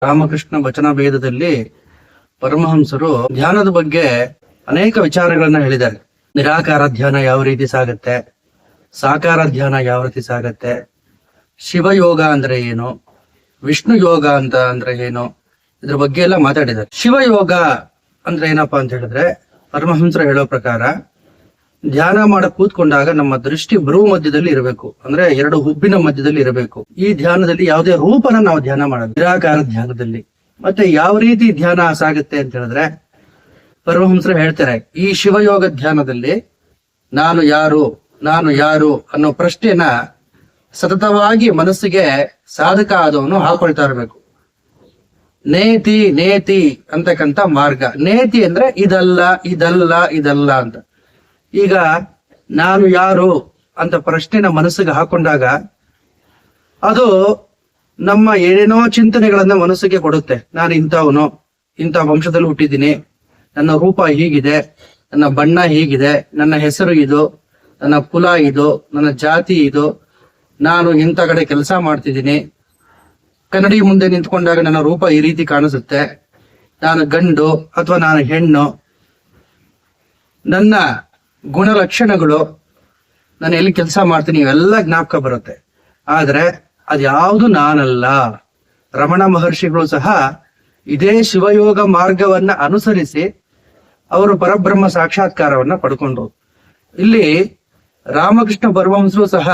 ರಾಮಕೃಷ್ಣ ವಚನ ಭೇದದಲ್ಲಿ ಪರಮಹಂಸರು ಧ್ಯಾನದ ಬಗ್ಗೆ ಅನೇಕ ವಿಚಾರಗಳನ್ನ ಹೇಳಿದ್ದಾರೆ. ನಿರಾಕಾರ ಧ್ಯಾನ ಯಾವ ರೀತಿ ಸಾಗತ್ತೆ, ಸಾಕಾರ ಧ್ಯಾನ ಯಾವ ರೀತಿ ಸಾಗತ್ತೆ, ಶಿವಯೋಗ ಅಂದ್ರೆ ಏನು, ವಿಷ್ಣು ಯೋಗ ಅಂದ್ರೆ ಏನು, ಇದ್ರ ಬಗ್ಗೆ ಎಲ್ಲ ಮಾತಾಡಿದ್ದಾರೆ. ಶಿವಯೋಗ ಅಂದ್ರೆ ಏನಪ್ಪಾ ಅಂತ ಹೇಳಿದ್ರೆ, ಪರಮಹಂಸರು ಹೇಳೋ ಪ್ರಕಾರ ಧ್ಯಾನ ಮಾಡಕ್ ಕೂತ್ಕೊಂಡಾಗ ನಮ್ಮ ದೃಷ್ಟಿ ಭ್ರೂ ಮಧ್ಯದಲ್ಲಿ ಇರಬೇಕು, ಅಂದ್ರೆ ಎರಡು ಹುಬ್ಬಿನ ಮಧ್ಯದಲ್ಲಿ ಇರಬೇಕು. ಈ ಧ್ಯಾನದಲ್ಲಿ ಯಾವುದೇ ರೂಪನ ನಾವು ಧ್ಯಾನ ಮಾಡೋದು ನಿರಾಕಾರ ಧ್ಯಾನದಲ್ಲಿ. ಮತ್ತೆ ಯಾವ ರೀತಿ ಧ್ಯಾನ ಸಾಗುತ್ತೆ ಅಂತ ಹೇಳಿದ್ರೆ, ಪರಮಹಂಸರು ಹೇಳ್ತಾರೆ, ಈ ಶಿವಯೋಗ ಧ್ಯಾನದಲ್ಲಿ ನಾನು ಯಾರು ಅನ್ನೋ ಪ್ರಶ್ನೆನ ಸತತವಾಗಿ ಮನಸ್ಸಿಗೆ ಸಾಧಕ ಆದವನು ಹಾಕೊಳ್ತಾ ಇರಬೇಕು. ನೇತಿ ಅಂತಕ್ಕಂಥ ಮಾರ್ಗ. ನೇತಿ ಅಂದ್ರೆ ಇದಲ್ಲ ಅಂತ. ಈಗ ನಾನು ಯಾರು ಅಂತ ಪ್ರಶ್ನೆನ ಮನಸ್ಸಿಗೆ ಹಾಕೊಂಡಾಗ ಅದು ನಮ್ಮ ಏನೇನೋ ಚಿಂತನೆಗಳನ್ನ ಮನಸ್ಸಿಗೆ ಕೊಡುತ್ತೆ. ನಾನು ಇಂಥವನು, ಇಂಥ ವಂಶದಲ್ಲಿ ಹುಟ್ಟಿದ್ದೀನಿ, ನನ್ನ ರೂಪ ಹೀಗಿದೆ, ನನ್ನ ಬಣ್ಣ ಹೀಗಿದೆ, ನನ್ನ ಹೆಸರು ಇದು, ನನ್ನ ಕುಲ ಇದು, ನನ್ನ ಜಾತಿ ಇದು, ನಾನು ಇಂಥ ಕಡೆ ಕೆಲಸ ಮಾಡ್ತಿದ್ದೀನಿ, ಕನ್ನಡಿ ಮುಂದೆ ನಿಂತ್ಕೊಂಡಾಗ ನನ್ನ ರೂಪ ಈ ರೀತಿ ಕಾಣಿಸುತ್ತೆ, ನಾನು ಗಂಡು ಅಥವಾ ನಾನು ಹೆಣ್ಣು, ನನ್ನ ಗುಣಲಕ್ಷಣಗಳು, ನಾನು ಎಲ್ಲಿ ಕೆಲಸ ಮಾಡ್ತೀನಿ, ಇವೆಲ್ಲ ಜ್ಞಾಪಕ ಬರುತ್ತೆ. ಆದ್ರೆ ಅದ್ಯಾವುದು ನಾನಲ್ಲ. ರಮಣ ಮಹರ್ಷಿಗಳು ಸಹ ಇದೇ ಶಿವಯೋಗ ಮಾರ್ಗವನ್ನ ಅನುಸರಿಸಿ ಅವರು ಪರಬ್ರಹ್ಮ ಸಾಕ್ಷಾತ್ಕಾರವನ್ನ ಪಡ್ಕೊಂಡ್ರು. ಇಲ್ಲಿ ರಾಮಕೃಷ್ಣ ಪರಮಹಂಸರು ಸಹ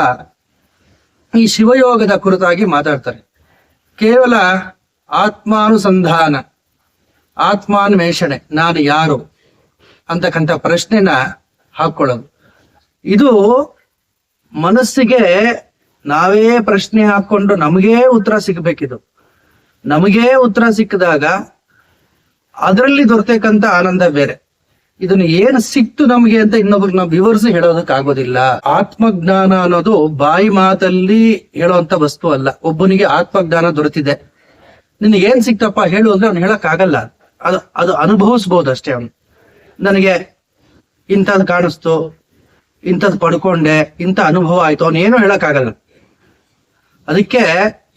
ಈ ಶಿವಯೋಗದ ಕುರಿತಾಗಿ ಮಾತಾಡ್ತಾರೆ. ಕೇವಲ ಆತ್ಮಾನುಸಂಧಾನ, ಆತ್ಮಾನ್ವೇಷಣೆ, ನಾನು ಯಾರು ಅಂತಕ್ಕಂಥ ಪ್ರಶ್ನೆನ ಹಾಕೊಳ್ಳೋದು, ಇದು ಮನಸ್ಸಿಗೆ ನಾವೇ ಪ್ರಶ್ನೆ ಹಾಕೊಂಡು ನಮಗೇ ಉತ್ತರ ಸಿಗ್ಬೇಕಿದು. ನಮಗೇ ಉತ್ತರ ಸಿಕ್ಕಿದಾಗ ಅದರಲ್ಲಿ ದೊರೆತಕ್ಕಂಥ ಆನಂದ ಬೇರೆ. ಇದನ್ನು ಏನು ಸಿಕ್ತು ನಮ್ಗೆ ಅಂತ ಇನ್ನೊಬ್ರಿಗೆ ನಾವು ವಿವರಿಸಿ ಹೇಳೋದಕ್ಕಾಗೋದಿಲ್ಲ. ಆತ್ಮಜ್ಞಾನ ಅನ್ನೋದು ಬಾಯಿ ಮಾತಲ್ಲಿ ಹೇಳೋಂತ ವಸ್ತು ಅಲ್ಲ. ಒಬ್ಬನಿಗೆ ಆತ್ಮಜ್ಞಾನ ದೊರೆತಿದೆ, ನಿನಗೇನ್ ಸಿಕ್ತಪ್ಪ ಹೇಳು ಅಂದ್ರೆ ಅವ್ನು ಹೇಳಕ್ ಆಗಲ್ಲ. ಅದು ಅನುಭವಿಸ್ಬೋದು ಅಷ್ಟೇ. ಅವನು ನನಗೆ ಇಂಥದ್ದು ಕಾಣಿಸ್ತು, ಇಂಥದ್ದು ಪಡ್ಕೊಂಡೆ, ಇಂಥ ಅನುಭವ ಆಯ್ತು, ಅವನೇನು ಹೇಳಕ್ ಆಗಲ್ಲ. ಅದಕ್ಕೆ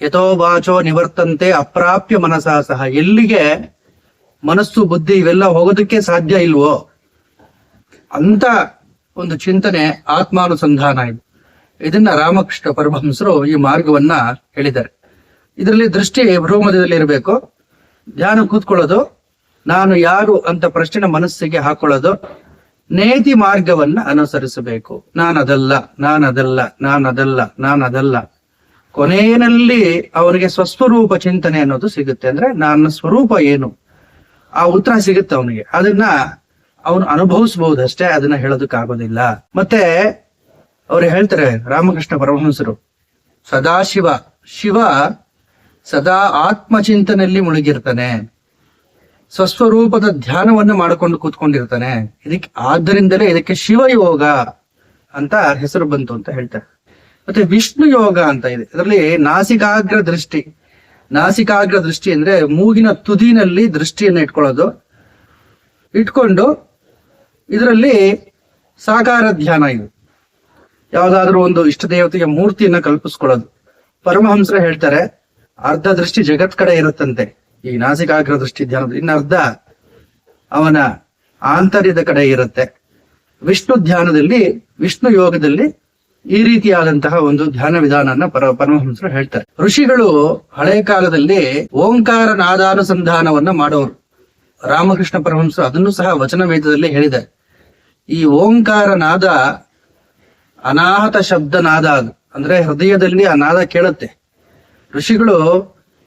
ಯಥೋ ವಾಚೋ ನಿವರ್ತಂತೆ ಅಪ್ರಾಪ್ಯ ಮನಸಾ ಸಹ, ಎಲ್ಲಿಗೆ ಮನಸ್ಸು ಬುದ್ಧಿ ಇವೆಲ್ಲ ಹೋಗೋದಕ್ಕೆ ಸಾಧ್ಯ ಇಲ್ವೋ ಅಂತ ಒಂದು ಚಿಂತನೆ ಆತ್ಮಾನುಸಂಧಾನ ಇದು. ಇದನ್ನ ರಾಮಕೃಷ್ಣ ಪರಮಹಂಸರು ಈ ಮಾರ್ಗವನ್ನ ಹೇಳಿದ್ದಾರೆ. ಇದರಲ್ಲಿ ದೃಷ್ಟಿ ಭ್ರೂಮಧ್ಯದಲ್ಲಿ ಇರಬೇಕು. ಧ್ಯಾನ ಕೂತ್ಕೊಳ್ಳೋದು, ನಾನು ಯಾರು ಅಂತ ಪ್ರಶ್ನೆನ ಮನಸ್ಸಿಗೆ ಹಾಕೊಳ್ಳೋದು, ನೇತಿ ಮಾರ್ಗವನ್ನ ಅನುಸರಿಸಬೇಕು. ನಾನದಲ್ಲ. ಕೊನೆಯಲ್ಲಿ ಅವನಿಗೆ ಸ್ವಸ್ವರೂಪ ಚಿಂತನೆ ಅನ್ನೋದು ಸಿಗುತ್ತೆ. ಅಂದ್ರೆ ನನ್ನ ಸ್ವರೂಪ ಏನು, ಆ ಉತ್ತರ ಸಿಗುತ್ತೆ ಅವನಿಗೆ. ಅದನ್ನ ಅವನು ಅನುಭವಿಸಬಹುದಷ್ಟೇ, ಅದನ್ನ ಹೇಳೋದಕ್ಕಾಗೋದಿಲ್ಲ. ಮತ್ತೆ ಅವ್ರು ಹೇಳ್ತಾರೆ ರಾಮಕೃಷ್ಣ ಪರಮಹಂಸರು, ಶಿವ ಸದಾ ಆತ್ಮಚಿಂತನೆಯಲ್ಲಿ ಮುಳುಗಿರ್ತಾನೆ, ಸ್ವಸ್ವರೂಪದ ಧ್ಯಾನವನ್ನು ಮಾಡಿಕೊಂಡು ಕೂತ್ಕೊಂಡಿರ್ತಾನೆ. ಆದ್ದರಿಂದಲೇ ಇದಕ್ಕೆ ಶಿವಯೋಗ ಅಂತ ಹೆಸರು ಬಂತು ಅಂತ ಹೇಳ್ತಾರೆ. ಮತ್ತೆ ವಿಷ್ಣು ಯೋಗ ಅಂತ ಇದೆ. ಇದರಲ್ಲಿ ನಾಸಿಕಾಗ್ರ ದೃಷ್ಟಿ ಅಂದ್ರೆ ಮೂಗಿನ ತುದಿನಲ್ಲಿ ದೃಷ್ಟಿಯನ್ನು ಇಟ್ಕೊಂಡು ಇದರಲ್ಲಿ ಸಾಕಾರ ಧ್ಯಾನ. ಇದು ಯಾವ್ದಾದ್ರು ಒಂದು ಇಷ್ಟ ದೇವತೆಗೆ ಮೂರ್ತಿಯನ್ನ ಕಲ್ಪಿಸ್ಕೊಳ್ಳೋದು. ಪರಮಹಂಸರು ಹೇಳ್ತಾರೆ, ಅರ್ಧ ದೃಷ್ಟಿ ಜಗತ್ ಕಡೆ ಇರುತ್ತಂತೆ ಈ ನಾಸಿಕಾಗ್ರ ದೃಷ್ಟಿ ಧ್ಯಾನದ, ಇನ್ನರ್ಧ ಅವನ ಆಂತರ್ಯದ ಕಡೆ ಇರುತ್ತೆ. ವಿಷ್ಣು ಧ್ಯಾನದಲ್ಲಿ, ವಿಷ್ಣು ಯೋಗದಲ್ಲಿ ಈ ರೀತಿಯಾದಂತಹ ಒಂದು ಧ್ಯಾನ ವಿಧಾನನ ಪರಮಹಂಸರು ಹೇಳ್ತಾರೆ. ಋಷಿಗಳು ಹಳೆ ಕಾಲದಲ್ಲಿ ಓಂಕಾರ ನಾದಾನುಸಂಧಾನವನ್ನ ಮಾಡೋರು. ರಾಮಕೃಷ್ಣ ಪರಮಹಂಸರು ಅದನ್ನು ಸಹ ವಚನ ವೇದದಲ್ಲಿ ಹೇಳಿದ್ದಾರೆ. ಈ ಓಂಕಾರ ನಾದ ಅನಾಹತ ಶಬ್ದ ನಾದ, ಅಂದ್ರೆ ಹೃದಯದಲ್ಲಿ ಆ ನಾದ ಕೇಳುತ್ತೆ. ಋಷಿಗಳು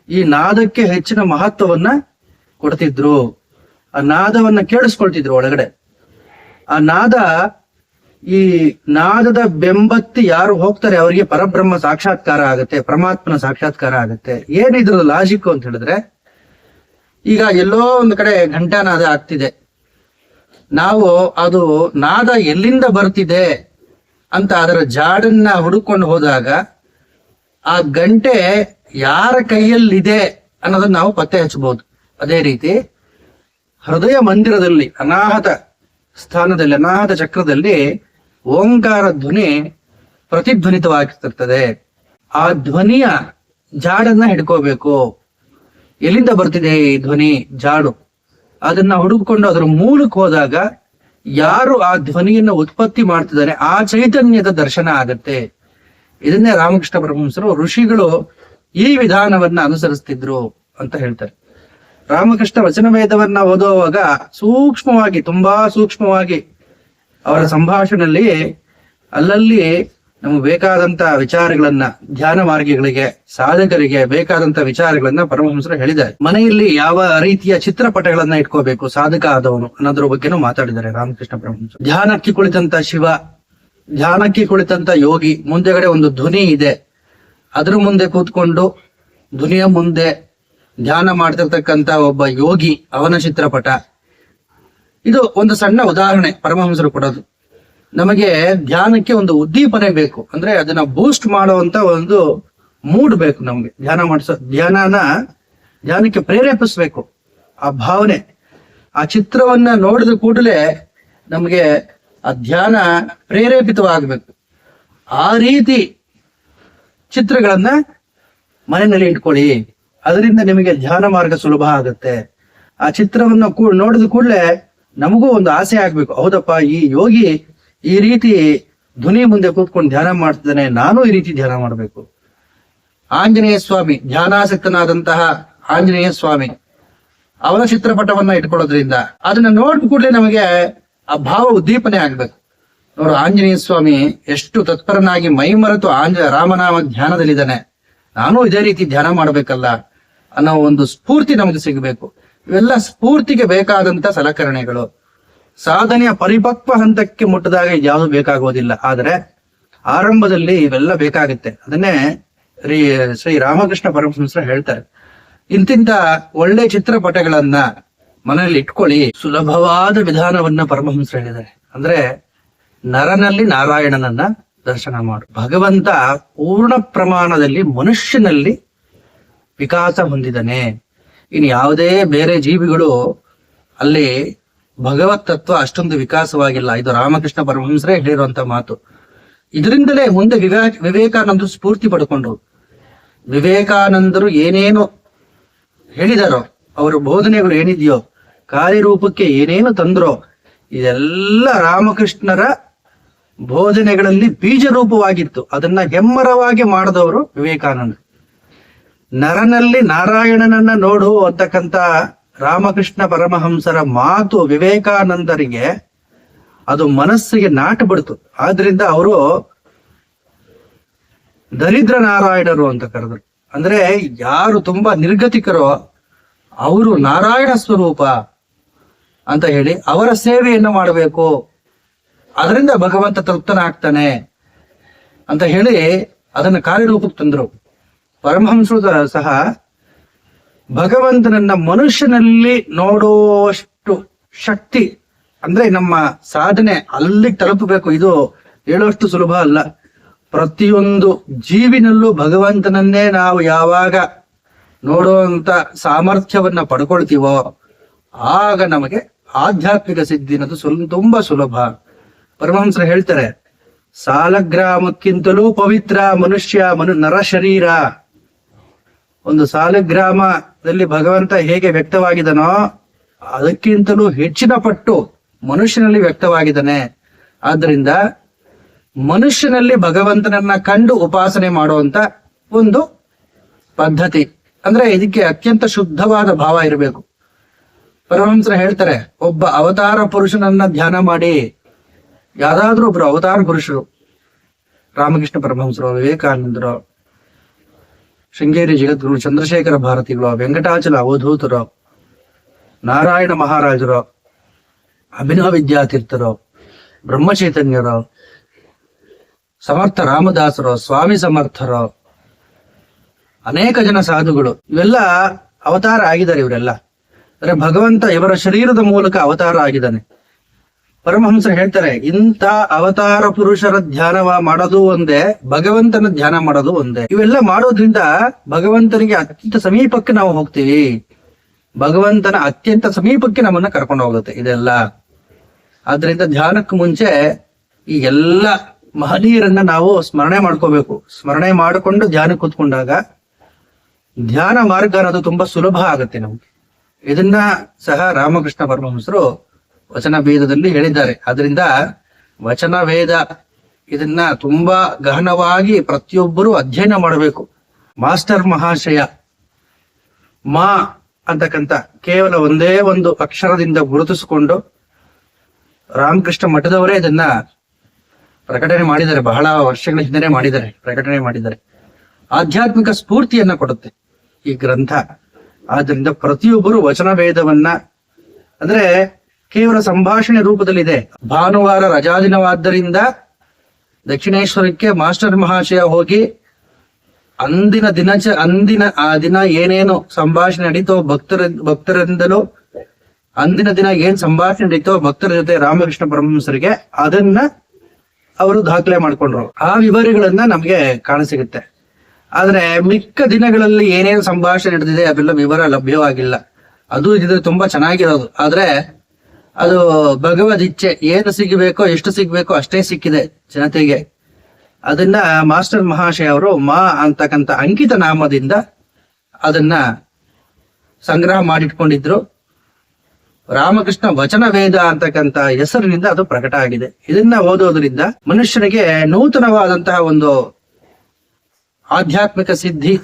ಈ ನಾದಕ್ಕೆ ಹೆಚ್ಚಿನ ಮಹತ್ವವನ್ನ ಕೊಡ್ತಿದ್ರು. ಆ ನಾದವನ್ನ ಕೇಳಿಸ್ಕೊಳ್ತಿದ್ರು ಒಳಗಡೆ. ಆ ನಾದ, ಈ ನಾದದ ಬೆಂಬತ್ತಿ ಯಾರು ಹೋಗ್ತಾರೆ ಅವರಿಗೆ ಪರಬ್ರಹ್ಮ ಸಾಕ್ಷಾತ್ಕಾರ ಆಗುತ್ತೆ, ಪರಮಾತ್ಮನ ಸಾಕ್ಷಾತ್ಕಾರ ಆಗುತ್ತೆ. ಏನಿದ್ರು ಲಾಜಿಕ್ ಅಂತ ಹೇಳಿದ್ರೆ, ಈಗ ಎಲ್ಲೋ ಒಂದು ಕಡೆ ಘಂಟಾನಾದ ಆಗ್ತಿದೆ, ನಾವು ಅದು ನಾದ ಎಲ್ಲಿಂದ ಬರ್ತಿದೆ ಅಂತ ಅದರ ಜಾಡನ್ನ ಹುಡುಕೊಂಡು ಹೋದಾಗ ಆ ಗಂಟೆ ಯಾರ ಕೈಯಲ್ಲಿದೆ ಅನ್ನೋದನ್ನ ನಾವು ಪತ್ತೆ ಹಚ್ಚಬಹುದು. ಅದೇ ರೀತಿ ಹೃದಯ ಮಂದಿರದಲ್ಲಿ, ಅನಾಹತ ಸ್ಥಾನದಲ್ಲಿ, ಅನಾಹತ ಚಕ್ರದಲ್ಲಿ ಓಂಕಾರ ಧ್ವನಿ ಪ್ರತಿಧ್ವನಿತವಾಗಿರ್ತಿರ್ತದೆ. ಆ ಧ್ವನಿಯ ಜಾಡನ್ನ ಹಿಡ್ಕೋಬೇಕು. ಎಲ್ಲಿಂದ ಬರ್ತಿದೆ ಈ ಧ್ವನಿ ಜಾಡು, ಅದನ್ನ ಹುಡುಕಿಕೊಂಡು ಅದರ ಮೂಲಕ್ಕೆ ಹೋದಾಗ ಯಾರು ಆ ಧ್ವನಿಯನ್ನ ಉತ್ಪತ್ತಿ ಮಾಡ್ತಿದ್ದಾರೆ ಆ ಚೈತನ್ಯದ ದರ್ಶನ ಆಗತ್ತೆ. ಇದನ್ನೇ ರಾಮಕೃಷ್ಣ ಪರಮಹಂಸರು ಋಷಿಗಳು ಈ ವಿಧಾನವನ್ನ ಅನುಸರಿಸ್ತಿದ್ರು ಅಂತ ಹೇಳ್ತಾರೆ. ರಾಮಕೃಷ್ಣ ವಚನ ವೇದವನ್ನ ಓದುವಾಗ ಸೂಕ್ಷ್ಮವಾಗಿ, ತುಂಬಾ ಸೂಕ್ಷ್ಮವಾಗಿ ಅವರ ಸಂಭಾಷಣೆಯಲ್ಲಿ ಅಲ್ಲಲ್ಲಿ ನಮಗೆ ಬೇಕಾದಂತ ವಿಚಾರಗಳನ್ನ, ಧ್ಯಾನ ಮಾರ್ಗಿಗಳಿಗೆ, ಸಾಧಕರಿಗೆ ಬೇಕಾದಂತ ವಿಚಾರಗಳನ್ನ ಪರಮಹಂಸರು ಹೇಳಿದ್ದಾರೆ. ಮನೆಯಲ್ಲಿ ಯಾವ ರೀತಿಯ ಚಿತ್ರಪಟಗಳನ್ನ ಇಟ್ಕೋಬೇಕು ಸಾಧಕ ಆದವನು ಅನ್ನೋದ್ರ ಬಗ್ಗೆನೂ ಮಾತಾಡಿದ್ದಾರೆ ರಾಮಕೃಷ್ಣ ಪರಮಹಂಸರು. ಧ್ಯಾನಕ್ಕೆ ಕುಳಿತಂತ ಶಿವ, ಧ್ಯಾನಕ್ಕೆ ಕುಳಿತಂತ ಯೋಗಿ, ಮುಂದೆಗಡೆ ಒಂದು ಧ್ವನಿ ಇದೆ, ಅದ್ರ ಮುಂದೆ ಕೂತ್ಕೊಂಡು ಧ್ವನಿಯ ಮುಂದೆ ಧ್ಯಾನ ಮಾಡ್ತಿರ್ತಕ್ಕಂತ ಒಬ್ಬ ಯೋಗಿ, ಅವನ ಚಿತ್ರಪಟ. ಇದು ಒಂದು ಸಣ್ಣ ಉದಾಹರಣೆ ಪರಮಹಂಸರು ಕೊಡೋದು. ನಮಗೆ ಧ್ಯಾನಕ್ಕೆ ಒಂದು ಉದ್ದೀಪನೆ ಬೇಕು, ಅಂದ್ರೆ ಅದನ್ನ ಬೂಸ್ಟ್ ಮಾಡುವಂತ ಒಂದು ಮೂಡ್ ಬೇಕು ನಮ್ಗೆ. ಧ್ಯಾನಕ್ಕೆ ಪ್ರೇರೇಪಿಸ್ಬೇಕು ಆ ಭಾವನೆ. ಆ ಚಿತ್ರವನ್ನ ನೋಡಿದ ಕೂಡಲೇ ನಮ್ಗೆ ಆ ಧ್ಯಾನ ಪ್ರೇರೇಪಿತವಾಗಬೇಕು. ಆ ರೀತಿ ಚಿತ್ರಗಳನ್ನ ಮನೆಯಲ್ಲಿ ಇಟ್ಕೊಳ್ಳಿ, ಅದರಿಂದ ನಿಮಗೆ ಧ್ಯಾನ ಮಾರ್ಗ ಸುಲಭ ಆಗುತ್ತೆ. ಆ ಚಿತ್ರವನ್ನ ನೋಡಿದ ಕೂಡಲೇ ನಮಗೂ ಒಂದು ಆಸೆ ಆಗ್ಬೇಕು, ಹೌದಪ್ಪ ಈ ಯೋಗಿ ಈ ರೀತಿ ಧ್ವನಿ ಮುಂದೆ ಕೂತ್ಕೊಂಡು ಧ್ಯಾನ ಮಾಡ್ತಿದ್ದಾನೆ, ನಾನು ಈ ರೀತಿ ಧ್ಯಾನ ಮಾಡಬೇಕು. ಆಂಜನೇಯ ಸ್ವಾಮಿ, ಧ್ಯಾನಾಸಕ್ತನಾದಂತಹ ಆಂಜನೇಯ ಸ್ವಾಮಿ, ಅವನ ಚಿತ್ರಪಟವನ್ನ ಇಟ್ಕೊಳ್ಳೋದ್ರಿಂದ ಅದನ್ನ ನೋಡಿದ ಕೂಡಲೇ ನಮಗೆ ಆ ಭಾವ ಉದ್ದೀಪನೆ ಆಗ್ಬೇಕು. ನೋಡು, ಆಂಜನೇಯ ಸ್ವಾಮಿ ಎಷ್ಟು ತತ್ಪರನಾಗಿ ಮೈಮರೆತು ರಾಮನಾಮ ಧ್ಯಾನದಲ್ಲಿದ್ದಾನೆ, ನಾನು ಇದೇ ರೀತಿ ಧ್ಯಾನ ಮಾಡ್ಬೇಕಲ್ಲ ಅನ್ನೋ ಒಂದು ಸ್ಫೂರ್ತಿ ನಮಗೆ ಸಿಗಬೇಕು. ಇವೆಲ್ಲ ಸ್ಫೂರ್ತಿಗೆ ಬೇಕಾದಂತ ಸಲಕರಣೆಗಳು. ಸಾಧನೆಯ ಪರಿಪಕ್ವ ಹಂತಕ್ಕೆ ಮುಟ್ಟಿದಾಗ ಇದ್ಯಾವುದು ಬೇಕಾಗೋದಿಲ್ಲ, ಆದ್ರೆ ಆರಂಭದಲ್ಲಿ ಇವೆಲ್ಲ ಬೇಕಾಗುತ್ತೆ. ಅದನ್ನೇ ಶ್ರೀ ರಾಮಕೃಷ್ಣ ಪರಮಹಂಸರು ಹೇಳ್ತಾರೆ, ಇಂತಿಂತ ಒಳ್ಳೆ ಚಿತ್ರಪಟಗಳನ್ನ ಮನೆಯಲ್ಲಿ ಇಟ್ಕೊಳ್ಳಿ. ಸುಲಭವಾದ ವಿಧಾನವನ್ನ ಪರಮಹಂಸರು ಹೇಳಿದ್ದಾರೆ. ಅಂದ್ರೆ ನರನಲ್ಲಿ ನಾರಾಯಣನನ್ನ ದರ್ಶನ ಮಾಡು. ಭಗವಂತ ಪೂರ್ಣ ಪ್ರಮಾಣದಲ್ಲಿ ಮನುಷ್ಯನಲ್ಲಿ ವಿಕಾಸ ಹೊಂದಿದ್ದಾನೆ. ಇನ್ನು ಯಾವುದೇ ಬೇರೆ ಜೀವಿಗಳು ಅಲ್ಲಿ ಭಗವತ್ ತತ್ವ ಅಷ್ಟೊಂದು ವಿಕಾಸವಾಗಿಲ್ಲ. ಇದು ರಾಮಕೃಷ್ಣ ಪರಮಹಂಸರೇ ಹೇಳಿರುವಂತ ಮಾತು. ಇದರಿಂದಲೇ ಮುಂದೆ ವಿವೇಕಾನಂದರು ಸ್ಫೂರ್ತಿ ಪಡ್ಕೊಂಡ್ರು. ವಿವೇಕಾನಂದರು ಏನೇನು ಹೇಳಿದಾರೋ, ಅವರ ಬೋಧನೆಗಳು ಏನಿದೆಯೋ, ಕಾರ್ಯರೂಪಕ್ಕೆ ಏನೇನು ತಂದ್ರೋ, ಇದೆಲ್ಲ ರಾಮಕೃಷ್ಣರ ಬೋಧನೆಗಳಲ್ಲಿ ಬೀಜ ರೂಪವಾಗಿತ್ತು. ಅದನ್ನ ಹೆಮ್ಮರವಾಗಿ ಮಾಡಿದವರು ವಿವೇಕಾನಂದ. ನರನಲ್ಲಿ ನಾರಾಯಣನನ್ನ ನೋಡು ಅಂತಕ್ಕಂಥ ರಾಮಕೃಷ್ಣ ಪರಮಹಂಸರ ಮಾತು ವಿವೇಕಾನಂದರಿಗೆ ಅದು ಮನಸ್ಸಿಗೆ ನಾಟು ಬಿಡ್ತು. ಆದ್ರಿಂದ ಅವರು ದರಿದ್ರ ನಾರಾಯಣರು ಅಂತ ಕರೆದ್ರು. ಅಂದ್ರೆ ಯಾರು ತುಂಬಾ ನಿರ್ಗತಿಕರೋ ಅವರು ನಾರಾಯಣ ಸ್ವರೂಪ ಅಂತ ಹೇಳಿ ಅವರ ಸೇವೆಯನ್ನು ಮಾಡಬೇಕು, ಅದರಿಂದ ಭಗವಂತ ತೃಪ್ತನಾಗ್ತಾನೆ ಅಂತ ಹೇಳಿ ಅದನ್ನ ಕಾರ್ಯರೂಪಕ್ಕೆ ತಂದ್ರು. ಪರಮಹಂಸರು ಸಹ ಭಗವಂತನನ್ನ ಮನುಷ್ಯನಲ್ಲಿ ನೋಡುವಷ್ಟು ಶಕ್ತಿ, ಅಂದ್ರೆ ನಮ್ಮ ಸಾಧನೆ ಅಲ್ಲಿಗೆ ತಲುಪಬೇಕು, ಇದು ಹೇಳುವಷ್ಟು ಸುಲಭ ಅಲ್ಲ. ಪ್ರತಿಯೊಂದು ಜೀವಿನಲ್ಲೂ ಭಗವಂತನನ್ನೇ ನಾವು ಯಾವಾಗ ನೋಡುವಂತ ಸಾಮರ್ಥ್ಯವನ್ನ ಪಡ್ಕೊಳ್ತೀವೋ ಆಗ ನಮಗೆ ಆಧ್ಯಾತ್ಮಿಕ ಸಿದ್ಧಿ ಅನ್ನೋದು ತುಂಬಾ ಸುಲಭ. ಪರಮಹಂಸರು ಹೇಳ್ತಾರೆ, ಸಾಲಗ್ರಾಮಕ್ಕಿಂತಲೂ ಪವಿತ್ರ ನರ ಶರೀರ. ಒಂದು ಸಾಲಗ್ರಾಮದಲ್ಲಿ ಭಗವಂತ ಹೇಗೆ ವ್ಯಕ್ತವಾಗಿದನೋ ಅದಕ್ಕಿಂತಲೂ ಹೆಚ್ಚಿನ ಪಟ್ಟು ಮನುಷ್ಯನಲ್ಲಿ ವ್ಯಕ್ತವಾಗಿದ್ದಾನೆ. ಆದ್ರಿಂದ ಮನುಷ್ಯನಲ್ಲಿ ಭಗವಂತನನ್ನ ಕಂಡು ಉಪಾಸನೆ ಮಾಡುವಂತ ಒಂದು ಪದ್ಧತಿ, ಅಂದ್ರೆ ಇದಕ್ಕೆ ಅತ್ಯಂತ ಶುದ್ಧವಾದ ಭಾವ ಇರಬೇಕು. ಪರಮಹಂಸರು ಹೇಳ್ತಾರೆ, ಒಬ್ಬ ಅವತಾರ ಪುರುಷನನ್ನ ಧ್ಯಾನ ಮಾಡಿ, ಯಾವ್ದಾದ್ರೂ ಒಬ್ರು ಅವತಾರ ಪುರುಷರು, ರಾಮಕೃಷ್ಣ ಪರಮಹಂಸರು, ವಿವೇಕಾನಂದರು, ಶೃಂಗೇರಿ ಜಗದ್ಗುರು ಚಂದ್ರಶೇಖರ ಭಾರತಿಗಳು, ವೆಂಕಟಾಚಲ ಅವಧೂತರು, ನಾರಾಯಣ ಮಹಾರಾಜರು, ಅಭಿನವ ವಿದ್ಯಾತೀರ್ಥರು, ಬ್ರಹ್ಮಚೈತನ್ಯರು, ಸಮರ್ಥ ರಾಮದಾಸರು, ಸ್ವಾಮಿ ಸಮರ್ಥರು, ಅನೇಕ ಜನ ಸಾಧುಗಳು, ಇವೆಲ್ಲ ಅವತಾರ ಆಗಿದ್ದಾರೆ. ಇವರೆಲ್ಲ ಅಂದ್ರೆ ಭಗವಂತ ಇವರ ಶರೀರದ ಮೂಲಕ ಅವತಾರ ಆಗಿದ್ದಾನೆ. ಪರಮಹಂಸರು ಹೇಳ್ತಾರೆ, ಇಂಥ ಅವತಾರ ಪುರುಷರ ಧ್ಯಾನ ಮಾಡೋದು ಒಂದೇ, ಭಗವಂತನ ಧ್ಯಾನ ಮಾಡೋದು ಒಂದೇ. ಇವೆಲ್ಲ ಮಾಡೋದ್ರಿಂದ ಭಗವಂತನಿಗೆ ಅತ್ಯಂತ ಸಮೀಪಕ್ಕೆ ನಾವು ಹೋಗ್ತೀವಿ, ಭಗವಂತನ ಅತ್ಯಂತ ಸಮೀಪಕ್ಕೆ ನಮ್ಮನ್ನ ಕರ್ಕೊಂಡು ಹೋಗುತ್ತೆ ಇದೆಲ್ಲ. ಆದ್ರಿಂದ ಧ್ಯಾನಕ್ಕೆ ಮುಂಚೆ ಈ ಎಲ್ಲ ಮಹನೀಯರನ್ನ ನಾವು ಸ್ಮರಣೆ ಮಾಡ್ಕೋಬೇಕು. ಸ್ಮರಣೆ ಮಾಡಿಕೊಂಡು ಧ್ಯಾನಕ್ಕೆ ಕೂತ್ಕೊಂಡಾಗ ಧ್ಯಾನ ಮಾರ್ಗ ಅನ್ನೋದು ತುಂಬಾ ಸುಲಭ ಆಗುತ್ತೆ ನಮ್ಗೆ. ಇದನ್ನ ಸಹ ರಾಮಕೃಷ್ಣ ಪರಮಹಂಸರು ವಚನ ವೇದದಲ್ಲಿ ಹೇಳಿದ್ದಾರೆ. ಅದರಿಂದ ವಚನ ವೇದ ಇದನ್ನ ತುಂಬಾ ಗಹನವಾಗಿ ಪ್ರತಿಯೊಬ್ಬರು ಅಧ್ಯಯನ ಮಾಡಬೇಕು. ಮಾಸ್ಟರ್ ಮಹಾಶಯ ಮಾ ಅಂತಕ್ಕಂಥ ಕೇವಲ ಒಂದೇ ಒಂದು ಅಕ್ಷರದಿಂದ ಗುರುತಿಸಿಕೊಂಡು ರಾಮಕೃಷ್ಣ ಮಠದವರೇ ಇದನ್ನ ಪ್ರಕಟಣೆ ಮಾಡಿದ್ದಾರೆ. ಬಹಳ ವರ್ಷಗಳ ಹಿಂದೆ ಪ್ರಕಟಣೆ ಮಾಡಿದ್ದಾರೆ. ಆಧ್ಯಾತ್ಮಿಕ ಸ್ಫೂರ್ತಿಯನ್ನ ಕೊಡುತ್ತೆ ಈ ಗ್ರಂಥ. ಆದ್ರಿಂದ ಪ್ರತಿಯೊಬ್ಬರು ವಚನ ವೇದವನ್ನ, ಅಂದ್ರೆ ಕೇವಲ ಸಂಭಾಷಣೆ ರೂಪದಲ್ಲಿದೆ. ಭಾನುವಾರ ರಜಾದಿನವಾದ್ದರಿಂದ ದಕ್ಷಿಣೇಶ್ವರಕ್ಕೆ ಮಾಸ್ಟರ್ ಮಹಾಶಯ ಹೋಗಿ ಅಂದಿನ ಆ ದಿನ ಏನೇನು ಸಂಭಾಷಣೆ ನಡೀತೋ ಭಕ್ತರಿಂದಲೂ ಅಂದಿನ ದಿನ ಏನ್ ಸಂಭಾಷಣೆ ನಡೀತೋ ಭಕ್ತರ ಜೊತೆ ರಾಮಕೃಷ್ಣ ಪರಮಹಂಸರಿಗೆ ಅದನ್ನ ಅವರು ದಾಖಲೆ ಮಾಡ್ಕೊಂಡ್ರು. ಆ ವಿವರಗಳನ್ನ ನಮ್ಗೆ ಕಾಣಸಿಗುತ್ತೆ. ಆದ್ರೆ ಮಿಕ್ಕ ದಿನಗಳಲ್ಲಿ ಏನೇನು ಸಂಭಾಷಣೆ ನಡೆದಿದೆ ಅವೆಲ್ಲ ವಿವರ ಲಭ್ಯವಾಗಿಲ್ಲ. ಅದು ಇದು ತುಂಬಾ ಚೆನ್ನಾಗಿರೋದು. ಆದ್ರೆ ಅದು ಭಗವದ್ ಇಚ್ಛೆ, ಏನು ಸಿಗಬೇಕೋ ಎಷ್ಟು ಸಿಗ್ಬೇಕೋ ಅಷ್ಟೇ ಸಿಕ್ಕಿದೆ ಜನತೆಗೆ. ಅದನ್ನ ಮಾಸ್ಟರ್ ಮಹಾಶಯ ಅವರು ಮಾ ಅಂತಕ್ಕಂಥ ಅಂಕಿತ ನಾಮದಿಂದ ಅದನ್ನ ಸಂಗ್ರಹ ಮಾಡಿಟ್ಕೊಂಡಿದ್ರು. ರಾಮಕೃಷ್ಣ ವಚನ ವೇದ ಅಂತಕ್ಕಂಥ ಹೆಸರಿನಿಂದ ಅದು ಪ್ರಕಟ ಆಗಿದೆ. ಇದನ್ನ ಓದೋದ್ರಿಂದ ಮನುಷ್ಯನಿಗೆ ನೂತನವಾದಂತಹ ಒಂದು ಆಧ್ಯಾತ್ಮಿಕ ಸಿದ್ಧಿ,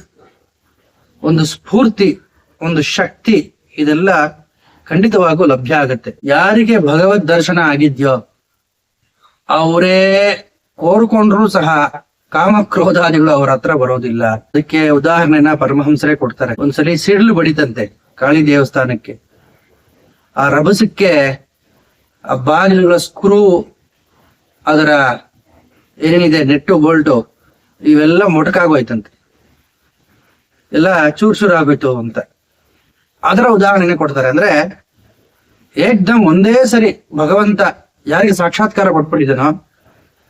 ಒಂದು ಸ್ಫೂರ್ತಿ, ಒಂದು ಶಕ್ತಿ, ಇದೆಲ್ಲ ಖಂಡಿತವಾಗೂ ಲಭ್ಯ ಆಗುತ್ತೆ. ಯಾರಿಗೆ ಭಗವದ್ ದರ್ಶನ ಆಗಿದ್ಯೋ ಅವರೇ ಕೋರ್ಕೊಂಡ್ರು ಸಹ ಕಾಮಕ್ರೋಧಾದಿಗಳು ಅವ್ರ ಹತ್ರ ಬರೋದಿಲ್ಲ. ಅದಕ್ಕೆ ಉದಾಹರಣೆನ ಪರಮಹಂಸರೇ ಕೊಡ್ತಾರೆ. ಒಂದ್ಸಲಿ ಸಿಡ್ಲು ಬಡಿತಂತೆ ಕಾಳಿ ದೇವಸ್ಥಾನಕ್ಕೆ. ಆ ರಭಸಕ್ಕೆ ಆ ಬಾಗಿಲುಗಳ ಸ್ಕ್ರೂ, ಅದರ ಏನೇನಿದೆ ನೆಟ್ಟು ಬೋಲ್ಟು ಇವೆಲ್ಲ ಮೊಟಕಾಗೋಯ್ತಂತೆ, ಎಲ್ಲ ಚೂರ್ ಆಗೋಯ್ತು ಅಂತ. ಅದರ ಉದಾಹರಣೆನೆ ಕೊಡ್ತಾರೆ. ಅಂದ್ರೆ ಏಕ್ದಮ್ ಒಂದೇ ಸರಿ ಭಗವಂತ ಯಾರಿಗೆ ಸಾಕ್ಷಾತ್ಕಾರ ಕೊಟ್ಬಿಟ್ಟಿದನೋ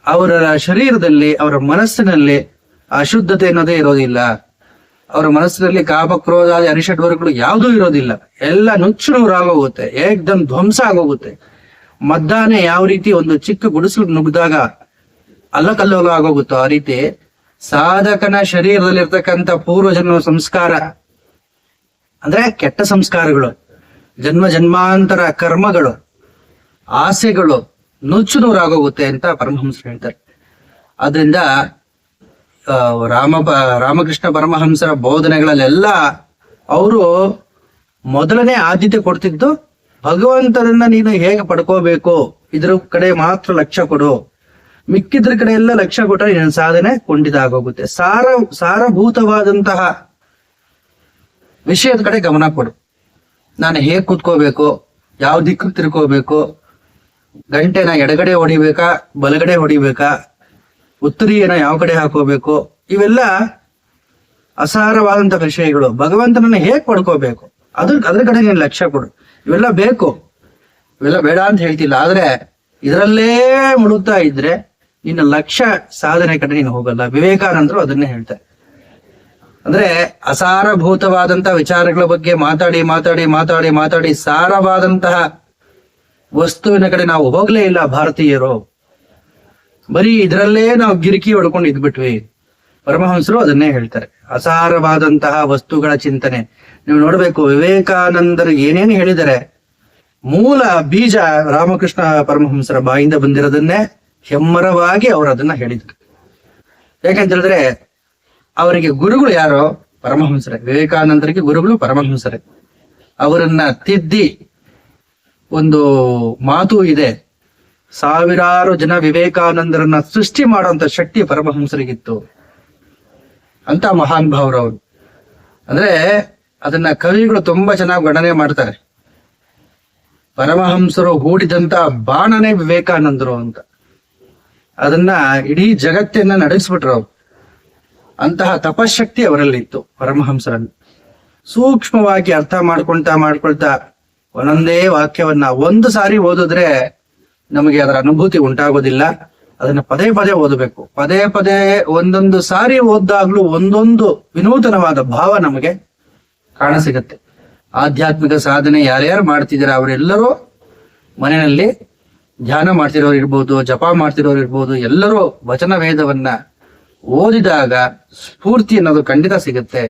ಅವರ ಶರೀರದಲ್ಲಿ, ಅವರ ಮನಸ್ಸಿನಲ್ಲಿ ಅಶುದ್ಧತೆ ಅನ್ನೋದೇ ಇರೋದಿಲ್ಲ. ಅವರ ಮನಸ್ಸಿನಲ್ಲಿ ಕಾಮಕ್ರೋಧಾದಿ ಅರಿಷಡ್ವರ್ಗಗಳು ಯಾವುದೂ ಇರೋದಿಲ್ಲ. ಎಲ್ಲ ನುಚ್ಚುನೂರಾಗೋಗುತ್ತೆ, ಏಕ್ದಮ್ ಧ್ವಂಸ ಆಗೋಗುತ್ತೆ. ಮದ್ದಾನೆ ಯಾವ ರೀತಿ ಒಂದು ಚಿಕ್ಕ ಗುಡಿಸಲು ನುಗ್ಗಿದಾಗ ಅಲ್ಲಕಲ್ಲೋಲ ಆಗೋಗುತ್ತೋ ಆ ರೀತಿ ಸಾಧಕನ ಶರೀರದಲ್ಲಿರ್ತಕ್ಕಂಥ ಪೂರ್ವಜನ್ಮ ಸಂಸ್ಕಾರ, ಅಂದ್ರೆ ಕೆಟ್ಟ ಸಂಸ್ಕಾರಗಳು, ಜನ್ಮ ಜನ್ಮಾಂತರ ಕರ್ಮಗಳು, ಆಸೆಗಳು ನುಚ್ಚುನೂರಾಗೋಗುತ್ತೆ ಅಂತ ಪರಮಹಂಸರು ಹೇಳ್ತಾರೆ. ಆದ್ರಿಂದ ರಾಮಕೃಷ್ಣ ಪರಮಹಂಸರ ಬೋಧನೆಗಳಲ್ಲೆಲ್ಲ ಅವರು ಮೊದಲನೇ ಆದ್ಯತೆ ಕೊಡ್ತಿದ್ದು ಭಗವಂತನನ್ನ ನೀನು ಹೇಗೆ ಪಡ್ಕೋಬೇಕು ಇದ್ರ ಕಡೆ ಮಾತ್ರ ಲಕ್ಷ್ಯ ಕೊಡು, ಮಿಕ್ಕಿದ್ರ ಕಡೆ ಎಲ್ಲ ಲಕ್ಷ್ಯ ಕೊಟ್ಟರೆ ನಿನ್ನ ಸಾಧನೆ ಖಂಡಿತ ಆಗೋಗುತ್ತೆ. ಸಾರಭೂತವಾದಂತಹ ವಿಷಯದ ಕಡೆ ಗಮನ ಕೊಡು. ನಾನು ಹೇಗ್ ಕೂತ್ಕೋಬೇಕು, ಯಾವ ದಿಕ್ಕು ತಿರ್ಕೋಬೇಕು, ಗಂಟೆನ ಎಡಗಡೆ ಹೊಡಿಬೇಕಾ ಬಲಗಡೆ ಹೊಡಿಬೇಕಾ, ಉತ್ತರಿಯನ್ನ ಯಾವ ಕಡೆ ಹಾಕೋಬೇಕು, ಇವೆಲ್ಲ ಅಸಾರವಾದಂತ ವಿಷಯಗಳು. ಭಗವಂತನನ್ನ ಹೇಗ್ ಪಡ್ಕೋಬೇಕು ಅದ್ರ ಕಡೆ ನೀನು ಲಕ್ಷ್ಯ ಕೊಡು. ಇವೆಲ್ಲ ಬೇಕು, ಇವೆಲ್ಲ ಬೇಡ ಅಂತ ಹೇಳ್ತಿಲ್ಲ. ಆದ್ರೆ ಇದರಲ್ಲೇ ಮುಳುಗ್ತಾ ಇದ್ರೆ ನಿನ್ನ ಲಕ್ಷ್ಯ ಸಾಧನೆ ಕಡೆ ನೀನು ಹೋಗಲ್ಲ. ವಿವೇಕಾನಂದರು ಅದನ್ನೇ ಹೇಳ್ತಾರೆ. ಅಂದ್ರೆ ಅಸಾರಭೂತವಾದಂತಹ ವಿಚಾರಗಳ ಬಗ್ಗೆ ಮಾತಾಡಿ ಮಾತಾಡಿ ಮಾತಾಡಿ ಮಾತಾಡಿ ಸಾರವಾದಂತಹ ವಸ್ತುವಿನ ಕಡೆ ನಾವು ಹೋಗ್ಲೇ ಇಲ್ಲ ಭಾರತೀಯರು. ಬರೀ ಇದರಲ್ಲೇ ನಾವು ಗಿರಿಕಿ ಹೊಡ್ಕೊಂಡು ಇದ್ಬಿಟ್ವಿ. ಪರಮಹಂಸರು ಅದನ್ನೇ ಹೇಳ್ತಾರೆ, ಅಸಾರವಾದಂತಹ ವಸ್ತುಗಳ ಚಿಂತನೆ. ನೀವು ನೋಡ್ಬೇಕು, ವಿವೇಕಾನಂದರು ಏನೇನು ಹೇಳಿದರೆ ಮೂಲ ಬೀಜ ರಾಮಕೃಷ್ಣ ಪರಮಹಂಸರ ಬಾಯಿಂದ ಬಂದಿರೋದನ್ನೇ ಹೆಮ್ಮರವಾಗಿ ಅವರು ಅದನ್ನ ಹೇಳಿದ್ರು. ಯಾಕಂತ ಹೇಳಿದ್ರೆ ಅವರಿಗೆ ಗುರುಗಳು ಯಾರೋ ಪರಮಹಂಸರೇ. ವಿವೇಕಾನಂದರಿಗೆ ಗುರುಗಳು ಪರಮಹಂಸರೇ. ಅವರನ್ನ ತಿದ್ದಿ ಒಂದು ಮಾತು ಇದೆ, ಸಾವಿರಾರು ಜನ ವಿವೇಕಾನಂದರನ್ನ ಸೃಷ್ಟಿ ಮಾಡುವಂತ ಶಕ್ತಿ ಪರಮಹಂಸರಿಗಿತ್ತು ಅಂತ ಮಹಾನ್ ಭಾವರವರು. ಅಂದ್ರೆ ಅದನ್ನ ಕವಿಗಳು ತುಂಬಾ ಚೆನ್ನಾಗಿ ವರ್ಣನೆ ಮಾಡ್ತಾರೆ. ಪರಮಹಂಸರು ಹೂಡಿದಂತ ಬಾಣನೇ ವಿವೇಕಾನಂದರು ಅಂತ. ಅದನ್ನ ಇಡೀ ಜಗತ್ತನ್ನ ನಡೆಸ್ಬಿಟ್ರು ಅವ್ರು. ಅಂತಹ ತಪಶಕ್ತಿ ಅವರಲ್ಲಿತ್ತು ಪರಮಹಂಸರಲ್ಲಿ. ಸೂಕ್ಷ್ಮವಾಗಿ ಅರ್ಥ ಮಾಡ್ಕೊಳ್ತಾ ಒಂದೊಂದೇ ವಾಕ್ಯವನ್ನ ಒಂದು ಸಾರಿ ಓದಿದ್ರೆ ನಮಗೆ ಅದರ ಅನುಭೂತಿ ಉಂಟಾಗೋದಿಲ್ಲ. ಅದನ್ನ ಪದೇ ಪದೇ ಓದಬೇಕು. ಪದೇ ಪದೇ ಒಂದೊಂದು ಸಾರಿ ಓದ್ದಾಗ್ಲೂ ಒಂದೊಂದು ವಿನೂತನವಾದ ಭಾವ ನಮಗೆ ಕಾಣಸಿಗತ್ತೆ. ಆಧ್ಯಾತ್ಮಿಕ ಸಾಧನೆ ಯಾರ್ಯಾರು ಮಾಡ್ತಿದ್ದೀರಾ ಅವರೆಲ್ಲರೂ ಮನೆಯಲ್ಲಿ ಧ್ಯಾನ ಮಾಡ್ತಿರೋರು ಇರ್ಬೋದು, ಜಪ ಮಾಡ್ತಿರೋರು ಇರ್ಬೋದು, ಎಲ್ಲರೂ ವಚನ ವೇದವನ್ನ ಓದಿದಾಗ ಸ್ಫೂರ್ತಿ ಅನ್ನೋದು ಖಂಡಿತ ಸಿಗುತ್ತೆ.